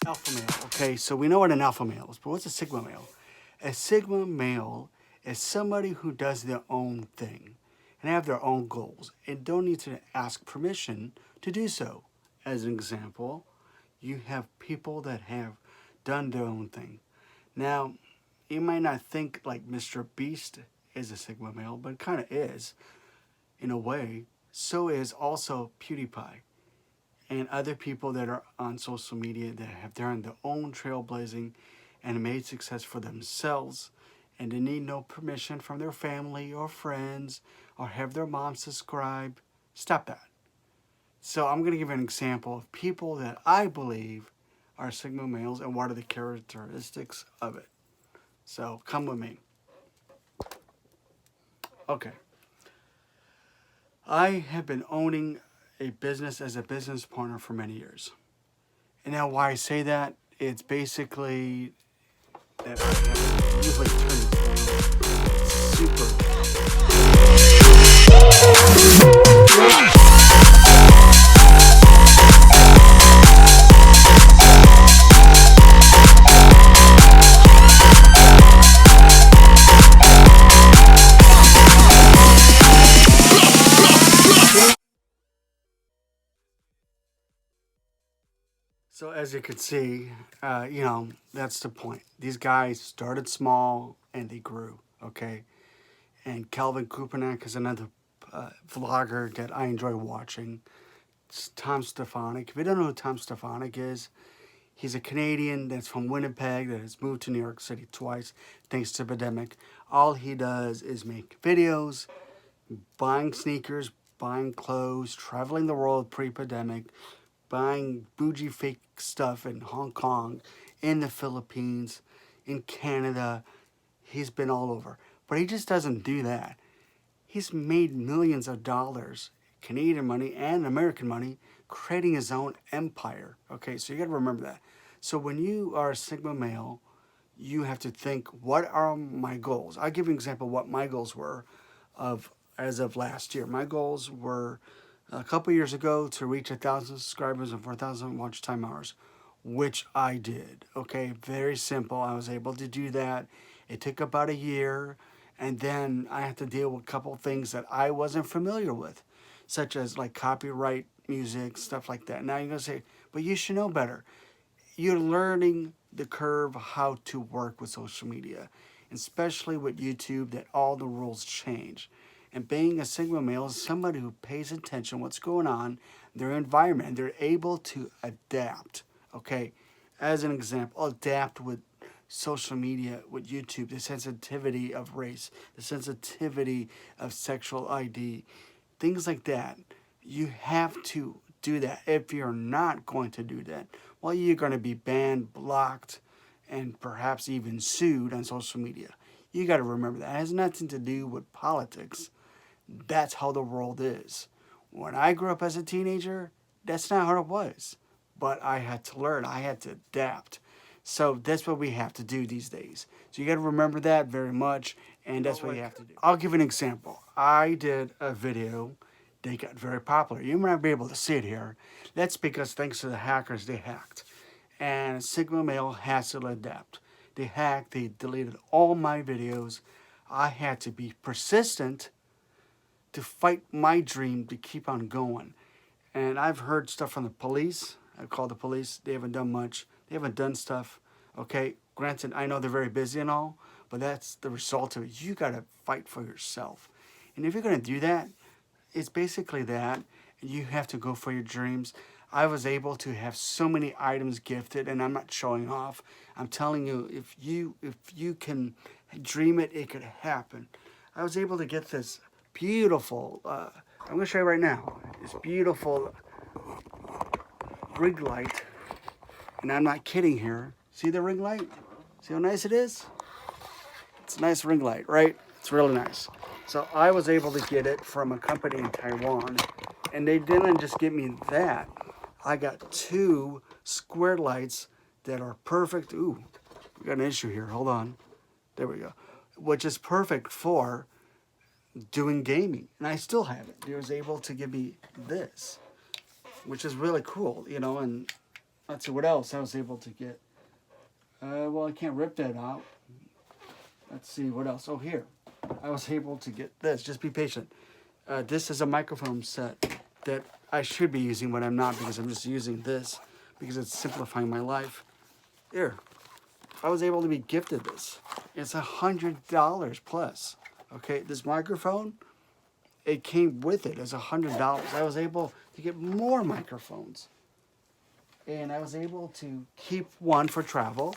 Alpha male. Okay, so we know what an alpha male is, but what's a sigma male? A sigma male is somebody who does their own thing and have their own goals and don't need to ask permission to do so. As an example, you have people that have done their own thing. Now, you might not think like Mr. Beast is a sigma male, but it kind of is in a way. So is also PewDiePie and other people that are on social media that have done their own trailblazing and made success for themselves and they need no permission from their family or friends or have their mom subscribe. Stop that. So I'm going to give an example of people that I believe are sigma males and what are the characteristics of it. So come with me. Okay. I have been owning a business as a business partner for many years. And now why I say that, it's basically that I have usually turned this super. So as you can see, that's the point. These guys started small and they grew. Okay, and Calvin Kupernak is another vlogger that I enjoy watching. It's Tom Stefanik. If you don't know who Tom Stefanik is, he's a Canadian that's from Winnipeg that has moved to New York City twice thanks to the pandemic. All he does is make videos, buying sneakers, buying clothes, traveling the world pre-pandemic, buying bougie fake stuff in Hong Kong, in the Philippines, in Canada. He's been all over. But he just doesn't do that. He's made millions of dollars, Canadian money and American money, creating his own empire. Okay, so you got to remember that. So when you are a Sigma male, you have to think, what are my goals? I'll give you an example of what my goals were of as of last year. My goals were a couple years ago to reach 1,000 subscribers and 4,000 watch time hours, which I did. Okay, very simple. I was able to do that. It took about a year, and then I had to deal with a couple things that I wasn't familiar with, such as like copyright music, stuff like that. Now you're gonna say, but you should know better. You're learning the curve how to work with social media, especially with YouTube, that all the rules change. And being a Sigma male is somebody who pays attention what's going on, their environment, and they're able to adapt. Okay, as an example, adapt with social media, with YouTube, the sensitivity of race, the sensitivity of sexual ID, things like that. You have to do that. If you're not going to do that, well, you're going to be banned, blocked, and perhaps even sued on social media. You got to remember that. It has nothing to do with politics. That's how the world is. When I grew up as a teenager, that's not how it was. But I had to learn, I had to adapt. So that's what we have to do these days. So you got to remember that very much, and that's what you have to do. I'll give an example. I did a video. They got very popular. You might not be able to see it here. That's because thanks to the hackers, they hacked. And Sigma Male has to adapt. They hacked, they deleted all my videos. I had to be persistent to fight my dream to keep on going. And I've heard stuff from the police. I called the police. They haven't done much. They haven't done stuff. Okay, granted, I know they're very busy and all, but that's the result of it. You got to fight for yourself. And if you're going to do that, it's basically that. You have to go for your dreams. I was able to have so many items gifted, and I'm not showing off. I'm telling you, if you can dream it, it could happen. I was able to get this beautiful. I'm gonna show you right now. This beautiful ring light, and I'm not kidding here. See the ring light? See how nice it is? It's a nice ring light, right? It's really nice. So I was able to get it from a company in Taiwan, and they didn't just give me that. I got two square lights that are perfect. Ooh, we got an issue here. Hold on. There we go. Which is perfect for doing gaming. And I still have it. They was able to give me this, which is really cool, and let's see what else I was able to get. Well, I can't rip that out. Let's see what else. Oh, here. I was able to get this. Just be patient. This is a microphone set that I should be using, but I'm not because I'm just using this because it's simplifying my life. Here. I was able to be gifted this. It's $100 plus. Okay, this microphone, it came with it as $100. I was able to get more microphones. And I was able to keep one for travel.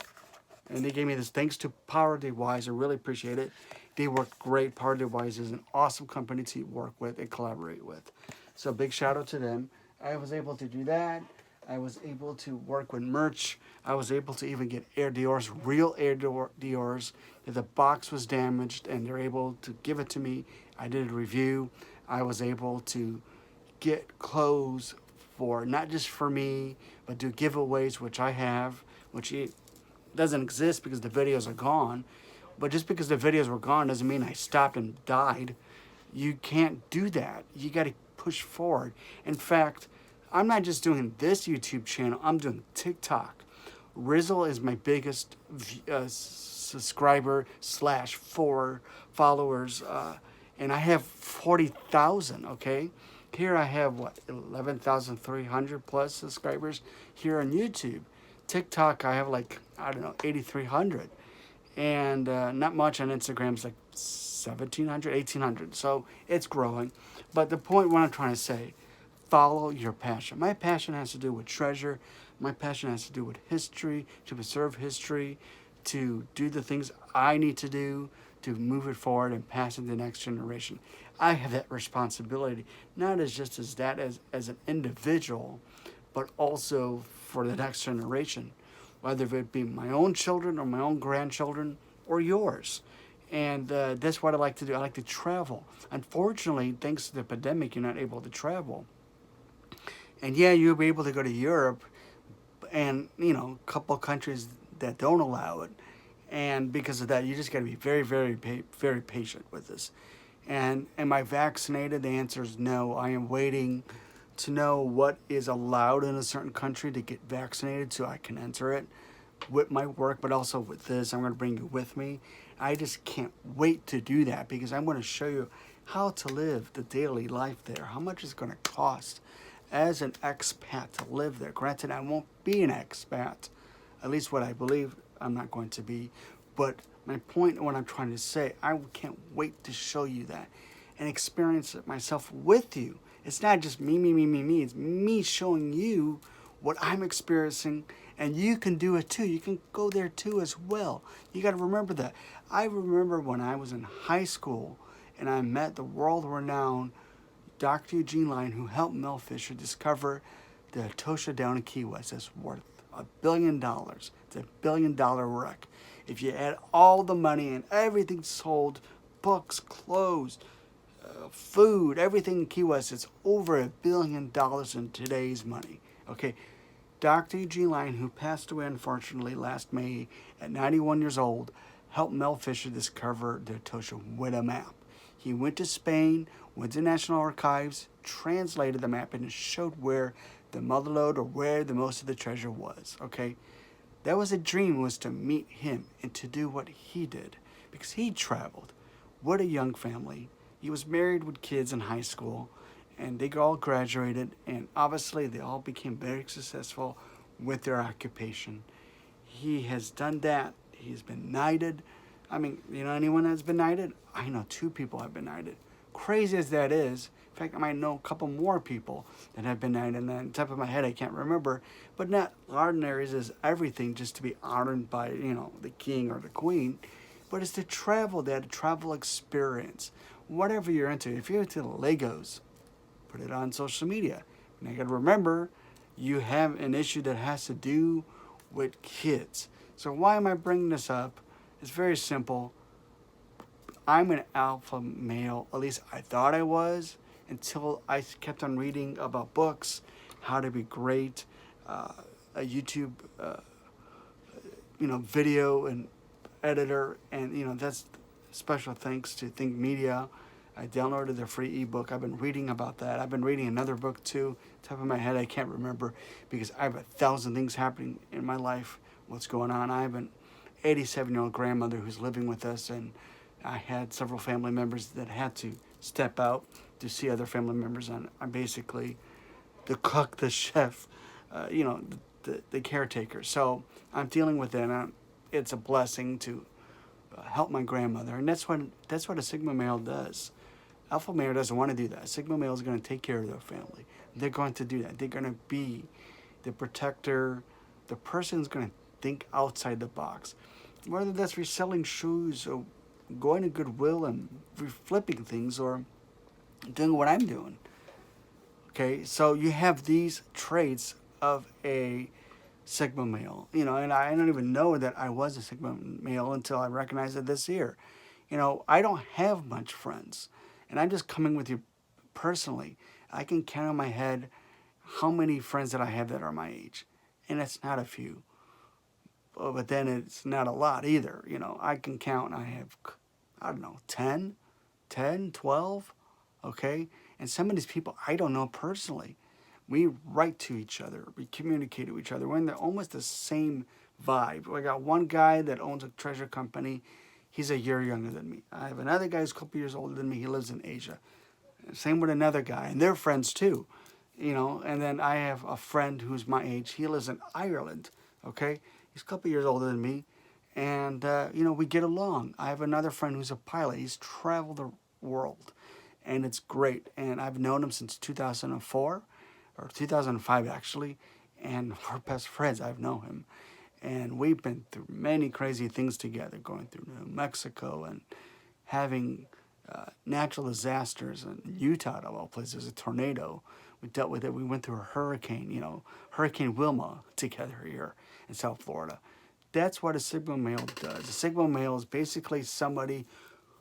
And they gave me this thanks to PowerDeWise. I really appreciate it. They work great. PowerDeWise is an awesome company to work with and collaborate with. So big shout out to them. I was able to do that. I was able to work with merch. I was able to even get Air Dior's, real Air Dior's. If the box was damaged and they're able to give it to me, I did a review. I was able to get clothes for, not just for me, but do giveaways, which I have, which doesn't exist because the videos are gone. But just because the videos were gone doesn't mean I stopped and died. You can't do that. You got to push forward. In fact, I'm not just doing this YouTube channel, I'm doing TikTok. Rizzle is my biggest subscriber slash for followers, and I have 40,000, okay? Here I have, 11,300 plus subscribers here on YouTube. TikTok, I have like, I don't know, 8,300. And not much on Instagram. It's like 1,700, 1,800. So it's growing. But the point, what I'm trying to say, follow your passion. My passion has to do with treasure. My passion has to do with history, to preserve history, to do the things I need to do to move it forward and pass it to the next generation. I have that responsibility, not as just as that as an individual, but also for the next generation, whether it be my own children or my own grandchildren or yours. And that's what I like to do. I like to travel. Unfortunately, thanks to the pandemic, you're not able to travel. And yeah, you'll be able to go to Europe and, a couple of countries that don't allow it. And because of that, you just got to be very, very, very patient with this. And am I vaccinated? The answer is no. I am waiting to know what is allowed in a certain country to get vaccinated so I can enter it with my work, but also with this. I'm going to bring you with me. I just can't wait to do that because I'm going to show you how to live the daily life there, how much it's going to cost as an expat to live there. Granted, I won't be an expat, at least what I believe I'm not going to be. But my point, what I'm trying to say, I can't wait to show you that and experience it myself with you. It's not just me. It's me showing you what I'm experiencing, and you can do it too. You can go there too as well. You got to remember that. I remember when I was in high school and I met the world-renowned Dr. Eugene Lyon, who helped Mel Fisher discover the Etosha down in Key West. That's worth $1 billion. It's $1 billion wreck. If you add all the money and everything sold, books, clothes, food, everything in Key West, it's over $1 billion in today's money. Okay, Dr. Eugene Lyon, who passed away unfortunately last May at 91 years old, helped Mel Fisher discover the Etosha with a map. He went to Spain, went to National Archives, translated the map, and showed where the mother lode or where the most of the treasure was. Okay, that was a dream, was to meet him and to do what he did, because he traveled. What a young family. He was married with kids in high school, and they all graduated, and obviously they all became very successful with their occupation. He has done that. He's been knighted. I mean, anyone that's been knighted? I know 2 people have been knighted. Crazy as that is, in fact, I might know a couple more people that have been knighted, and on top of my head I can't remember, but not ordinaries is everything just to be honored by, the king or the queen, but it's to travel, that travel experience. Whatever you're into, if you're into Legos, put it on social media. And you got to remember, you have an issue that has to do with kids. So why am I bringing this up? It's very simple. I'm an alpha male, at least I thought I was, until I kept on reading about books, how to be great, a YouTube, video and editor, and that's special thanks to Think Media. I downloaded the free ebook. I've been reading about that. I've been reading another book too. Top of my head, I can't remember because I have 1,000 things happening in my life. What's going on? I have an 87-year-old grandmother who's living with us, and I had several family members that had to step out to see other family members. And I'm basically the cook, the chef, the caretaker. So I'm dealing with it. And it's a blessing to help my grandmother, and that's what a Sigma male does. Alpha male doesn't want to do that. Sigma male is going to take care of their family. They're going to do that. They're going to be the protector. The person is going to think outside the box, whether that's reselling shoes or going to Goodwill and flipping things or doing what I'm doing. Okay, so you have these traits of a Sigma male, and I don't even know that I was a Sigma male until I recognized it this year. I don't have much friends, and I'm just coming with you personally. I can count on my head how many friends that I have that are my age, and it's not a few. But then it's not a lot either. I can count, I have, I don't know, 10, 12, okay? And some of these people I don't know personally. We write to each other, we communicate to each other. We're in almost the same vibe. I got one guy that owns a treasure company. He's a year younger than me. I have another guy who's a couple years older than me. He lives in Asia. Same with another guy, and they're friends too. And then I have a friend who's my age. He lives in Ireland, okay? He's a couple years older than me. And, we get along. I have another friend who's a pilot. He's traveled the world, and it's great. And I've known him since 2004, or 2005 actually, and we're best friends. I've known him. And we've been through many crazy things together, going through New Mexico and having natural disasters in Utah, of all places, a tornado. We dealt with it. We went through a hurricane, Hurricane Wilma together here in South Florida. That's what a Sigma male does. A Sigma male is basically somebody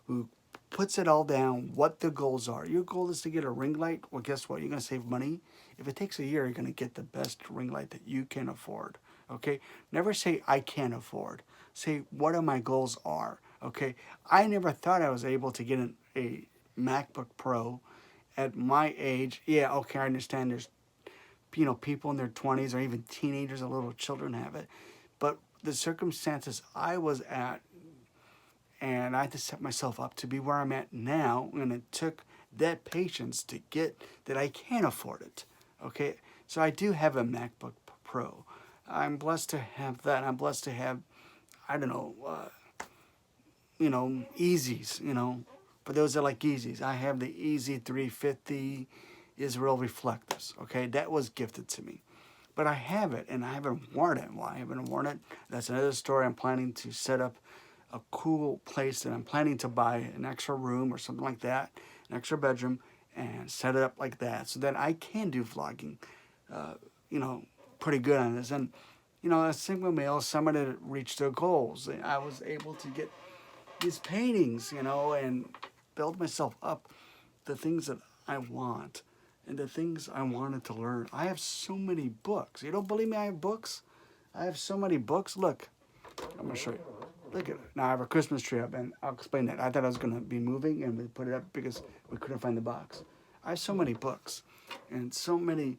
who puts it all down, what the goals are. Your goal is to get a ring light. Well, guess what? You're going to save money. If it takes a year, you're going to get the best ring light that you can afford. Okay? Never say, I can't afford. Say, what are my goals are. Okay? I never thought I was able to get a MacBook Pro at my age. Yeah, okay, I understand there's people in their 20s or even teenagers or little children have it. But the circumstances I was at, and I had to set myself up to be where I'm at now, and it took that patience to get that I can afford it. Okay? So I do have a MacBook Pro. I'm blessed to have that. I'm blessed to have, I don't know, Easies, For those that like Easies, I have the Easy 350 Israel reflectors, okay? That was gifted to me. But I have it, and I haven't worn it. Why I haven't worn it? That's another story. I'm planning to set up a cool place that I'm planning to buy an extra room or something like that, an extra bedroom, and set it up like that so that I can do vlogging, pretty good on this. And, a Sigma male, somebody that reached their goals. I was able to get these paintings, and build myself up the things that I want and the things I wanted to learn. I have so many books. You don't believe me? I have books. I have so many books. Look, I'm going to show you. Look at it. Now I have a Christmas tree up, and I'll explain that. I thought I was going to be moving, and we put it up because we couldn't find the box. I have so many books and so many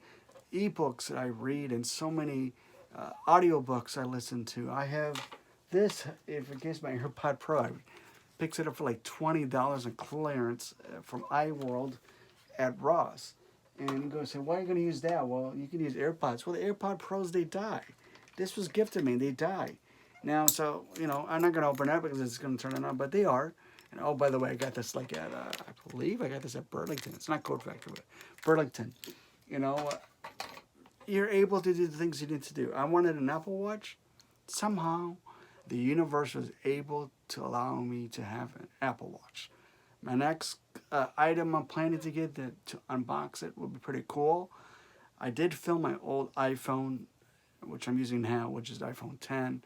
ebooks that I read and so many audio books I listen to. I have this, if in case my AirPod Pro, I picked it up for like $20 in clearance from iWorld at Ross. And you're going to say, why are you going to use that? Well, you can use AirPods. Well, the AirPod Pros, they die. This was gifted me. They die. Now, so, I'm not going to open it up because it's going to turn it on, but they are. And, oh, by the way, I got this like at, I believe I got this at Burlington. It's not Code Factory, but Burlington. You're able to do the things you need to do. I wanted an Apple Watch. Somehow, the universe was able to allow me to have an Apple Watch. My next item I'm planning to get to unbox it will be pretty cool. I did film my old iPhone, which I'm using now, which is the iPhone 10,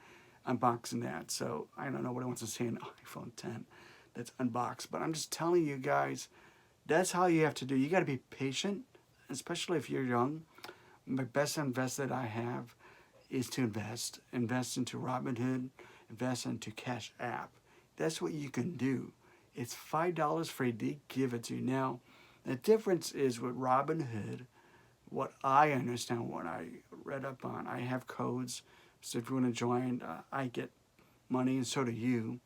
unboxing that. So I don't know what I want to say an iPhone 10 that's unboxed. But I'm just telling you guys, that's how you have to do. You got to be patient, especially if you're young. My best invest that I have is to invest into Robinhood, invest into Cash App. That's what you can do. It's $5 free. They give it to you. Now, the difference is with Robinhood, what I understand, what I read up on, I have codes. So if you want to join, I get money and so do you.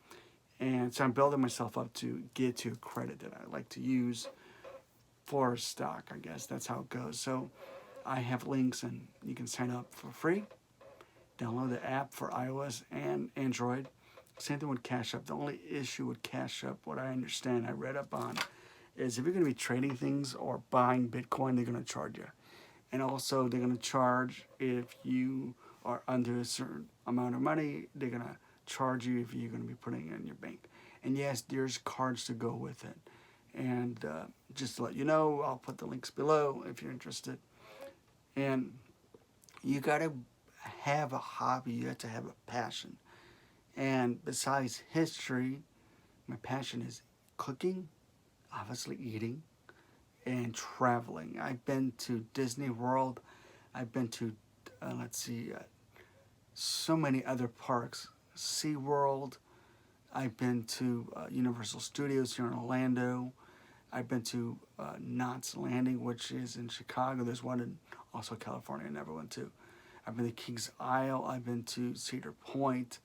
And so I'm building myself up to get to a credit that I like to use for stock, I guess. That's how it goes. So I have links and you can sign up for free. Download the app for iOS and Android. Same thing with Cash App. The only issue with Cash App, what I understand, I read up on, is if you're going to be trading things or buying Bitcoin, they're going to charge you. And also, they're going to charge if you are under a certain amount of money. They're going to charge you if you're going to be putting it in your bank. And yes, there's cards to go with it. And just to let you know, I'll put the links below if you're interested. And you got to have a hobby. You have to have a passion. And besides history, my passion is cooking, obviously eating, and traveling. I've been to Disney World. I've been to, so many other parks. SeaWorld. I've been to Universal Studios here in Orlando. I've been to Knott's Landing, which is in Chicago. There's one in also California I never went to. I've been to Kings Isle. I've been to Cedar Point.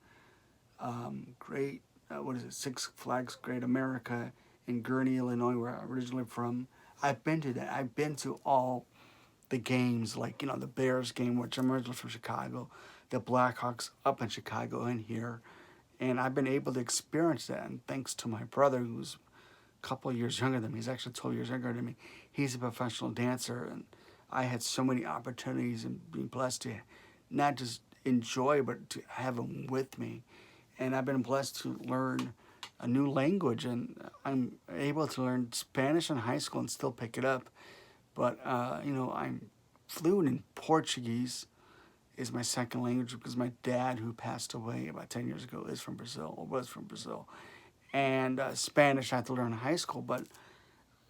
Six Flags Great America in Gurnee, Illinois, where I'm originally from. I've been to that. I've been to all the games, like, the Bears game, which I'm originally from Chicago, the Blackhawks up in Chicago and here. And I've been able to experience that. And thanks to my brother, who's a couple of years younger than me, he's actually 12 years younger than me. He's a professional dancer. And I had so many opportunities and being blessed to not just enjoy, but to have him with me. And I've been blessed to learn a new language, and I'm able to learn Spanish in high school and still pick it up. But I'm fluent in Portuguese. Is my second language because my dad, who passed away about 10 years ago, is from Brazil or was from Brazil. And Spanish I had to learn in high school, but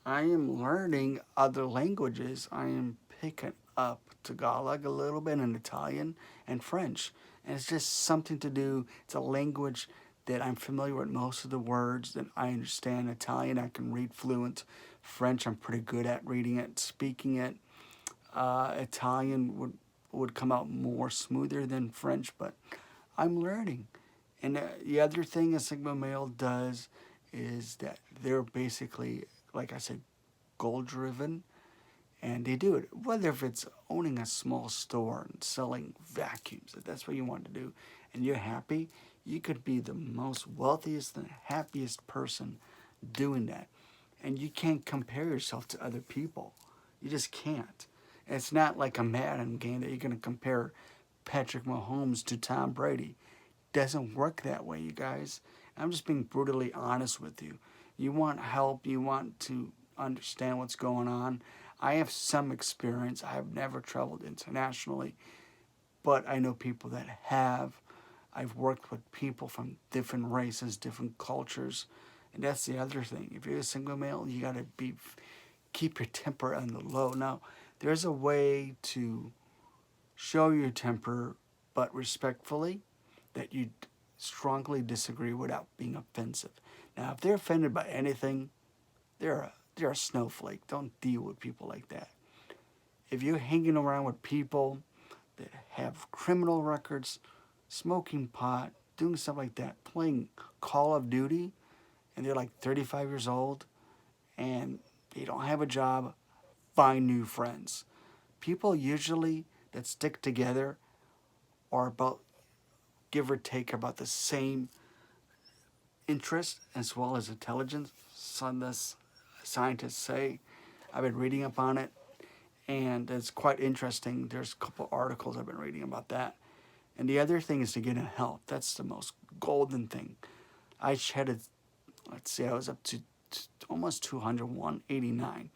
I am learning other languages. I am picking up Tagalog a little bit and Italian and French. And it's just something to do. It's a language that I'm familiar with most of the words that I understand. Italian, I can read fluent. French, I'm pretty good at reading it, speaking it. Italian would come out more smoother than French, but I'm learning. And the other thing a Sigma male does is that they're basically, like I said, goal driven, and they do it. Whether if it's owning a small store and selling vacuums, if that's what you want to do, and you're happy, you could be the most wealthiest and happiest person doing that. And you can't compare yourself to other people. You just can't. It's not like a Madden game that you're going to compare Patrick Mahomes to Tom Brady. Doesn't work that way, you guys. I'm just being brutally honest with you. You want help, you want to understand what's going on. I have some experience. I have never traveled internationally, but I know people that have. I've worked with people from different races, different cultures, and that's the other thing. If you're a single male, you got to keep your temper on the low. Now, there's a way to show your temper, but respectfully, that you strongly disagree without being offensive. Now, if they're offended by anything, they're a snowflake. Don't deal with people like that. If you're hanging around with people that have criminal records, smoking pot, doing stuff like that, playing Call of Duty, and they're like 35 years old, and they don't have a job, find new friends. People usually that stick together are about, give or take, about the same interest as well as intelligence. Some the scientists say. I've been reading up on it, and it's quite interesting. There's a couple articles I've been reading about that. And the other thing is to get in health. That's the most golden thing. I shedded, let's see, I was up to almost 200, 189.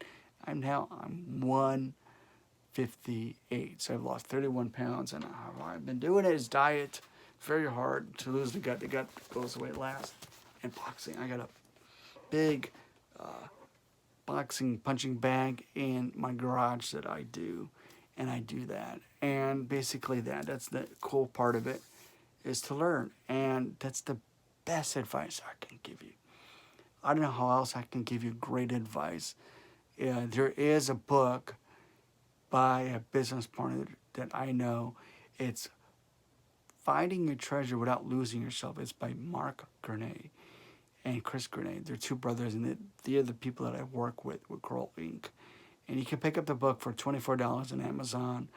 I'm 158. So I've lost 31 pounds, and how I've been doing it is diet. Very hard to lose the gut. The gut goes away last. And boxing. I got a big boxing punching bag in my garage that I do, and I do that. And basically that's the cool part of it, is to learn. And that's the best advice I can give you. I don't know how else I can give you great advice. There is a book by a business partner that I know. It's Finding Your Treasure Without Losing Yourself. It's by Mark Grenade and Chris Grenade. They're two brothers, and they're the people that I work with Grow Inc. And you can pick up the book for $24 on Amazon,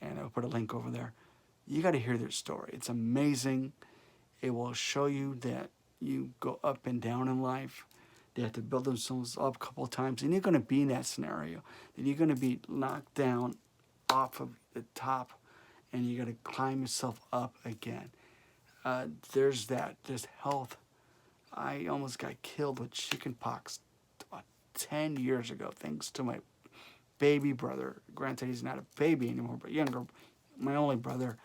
and I'll put a link over there. You got to hear their story. It's amazing. It will show you that you go up and down in life. They have to build themselves up a couple of times, and you're going to be in that scenario. Then you're going to be knocked down off of the top, and you got to climb yourself up again. There's that. There's health. I almost got killed with chickenpox about 10 years ago, thanks to my baby brother. Granted, he's not a baby anymore, but younger. My only brother,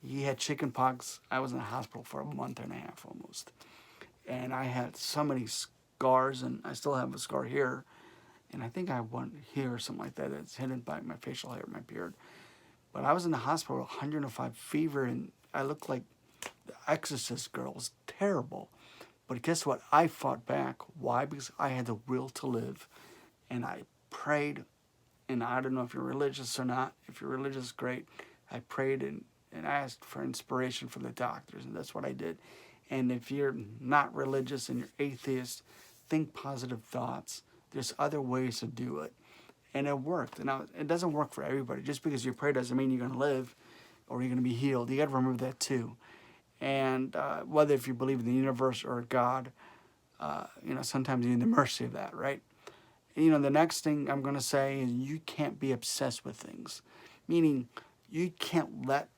he had chickenpox. I was in the hospital for a month and a half almost. And I had so many scars, and I still have a scar here. And I think I have one here or something like that that's hidden by my facial hair, my beard. But I was in the hospital with 105 fever, and I looked like the Exorcist girl. It was terrible. But guess what? I fought back. Why? Because I had the will to live. And I prayed. And I don't know if you're religious or not. If you're religious, great. I prayed and asked for inspiration from the doctors. And that's what I did. And if you're not religious and you're atheist, think positive thoughts. There's other ways to do it. And it worked. Now, it doesn't work for everybody. Just because you pray doesn't mean you're going to live or you're going to be healed. You got to remember that too. And whether if you believe in the universe or God, sometimes you need the mercy of that, right? And, the next thing I'm going to say is you can't be obsessed with things. Meaning you can't let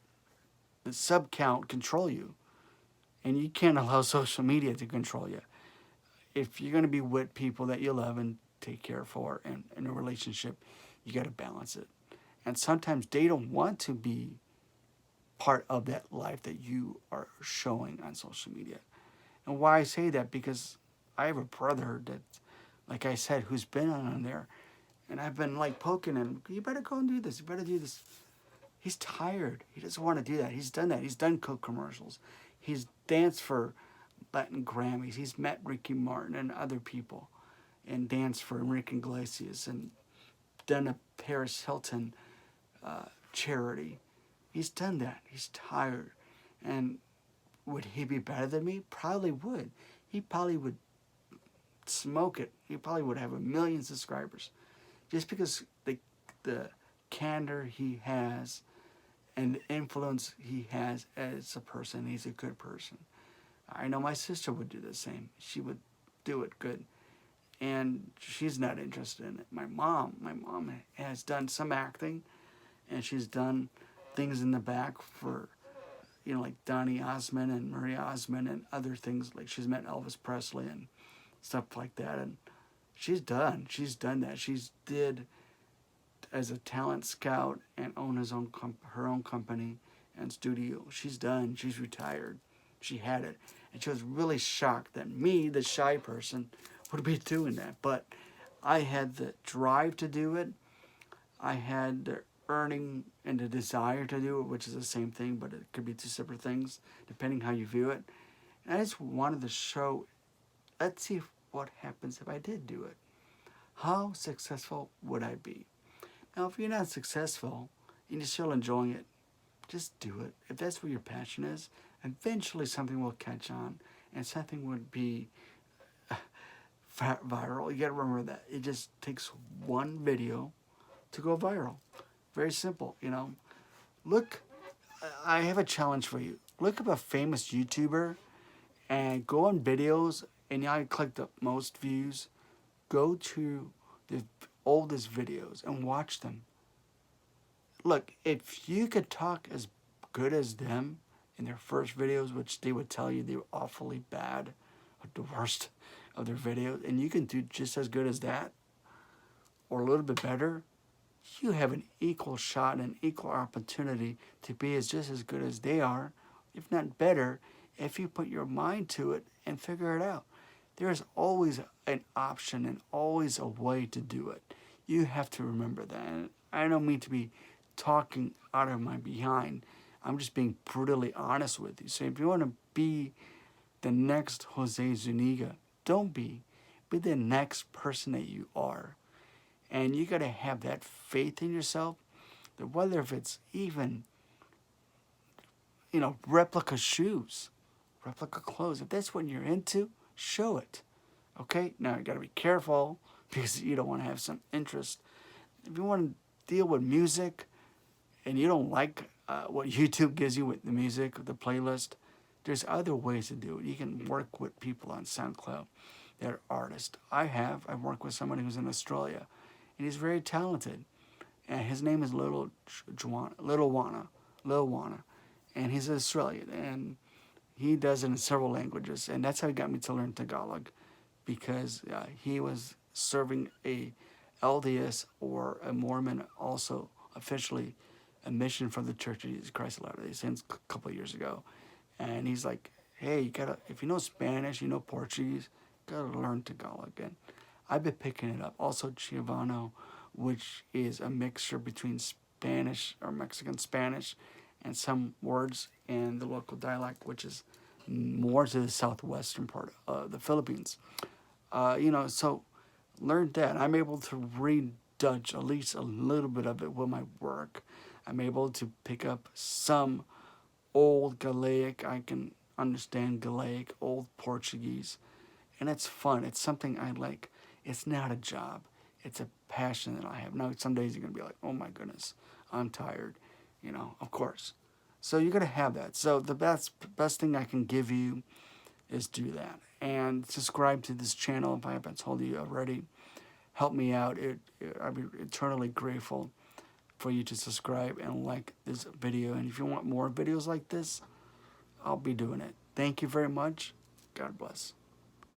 the sub count control you. And you can't allow social media to control you. If you're going to be with people that you love and take care for and in a relationship, you got to balance it. And sometimes they don't want to be part of that life that you are showing on social media. And why I say that, because I have a brother that, like I said, who's been on there, and I've been like poking him, you better go and do this, you better do this. He's tired. He doesn't want to do that. He's done that. He's done Coke commercials. He's danced for Latin Grammys. He's met Ricky Martin and other people and danced for Enrique Iglesias and done a Paris Hilton charity. He's done that. He's tired. And would he be better than me? Probably would. He probably would smoke it. He probably would have 1 million subscribers. Just because the candor he has and the influence he has as a person, he's a good person. I know my sister would do the same. She would do it good. And she's not interested in it. My mom has done some acting, and she's done things in the back for, like Donny Osmond and Marie Osmond and other things. Like she's met Elvis Presley and stuff like that. And she's done that. She's did as a talent scout and own her own company and studio. She's done. She's retired. She had it. And she was really shocked that me, the shy person, would be doing that. But I had the drive to do it. I had the earning and the desire to do it, which is the same thing, but it could be two separate things, depending how you view it. And I just wanted to show, let's see what happens if I did do it. How successful would I be? Now, if you're not successful and you're still enjoying it, just do it. If that's where your passion is, eventually something will catch on and something would be viral. You got to remember that. It just takes one video to go viral. Very simple, Look, I have a challenge for you. Look up a famous YouTuber and go on videos, and I click the most views. Go to the oldest videos and watch them. Look, if you could talk as good as them in their first videos, which they would tell you they were awfully bad, like the worst of their videos, and you can do just as good as that, or a little bit better, you have an equal shot and equal opportunity to be just as good as they are, if not better, if you put your mind to it and figure it out. There is always an option and always a way to do it. You have to remember that. And I don't mean to be talking out of my behind. I'm just being brutally honest with you. So if you want to be the next Jose Zuniga, don't be. Be the next person that you are. And you got to have that faith in yourself that whether if it's even, replica shoes, replica clothes, if that's what you're into, show it. Okay? Now you got to be careful because you don't want to have some interest. If you want to deal with music and you don't like what YouTube gives you with the music, the playlist, there's other ways to do it. You can work with people on SoundCloud that are artists. I've worked with somebody who's in Australia, and he's very talented. And his name is Lil Wana, and he's Australian, and he does it in several languages, and that's how he got me to learn Tagalog, because he was serving a LDS or a Mormon, also officially a mission from the Church of Jesus Christ of Latter-day Saints a couple of years ago, and he's like, hey, you gotta, if you know Spanish, you know Portuguese, you gotta learn Tagalog. And I've been picking it up. Also Chivano, which is a mixture between Spanish or Mexican Spanish and some words in the local dialect, which is more to the southwestern part of the Philippines. So learned that. I'm able to read Dutch, at least a little bit of it with my work. I'm able to pick up some old Gaelic. I can understand Gaelic, old Portuguese, and it's fun. It's something I like. It's not a job. It's a passion that I have. Now, some days you're going to be like, oh my goodness, I'm tired, of course. So you're going to have that. So the best thing I can give you is do that. And subscribe to this channel if I haven't told you already. Help me out. I'd be eternally grateful for you to subscribe and like this video. And if you want more videos like this, I'll be doing it. Thank you very much. God bless.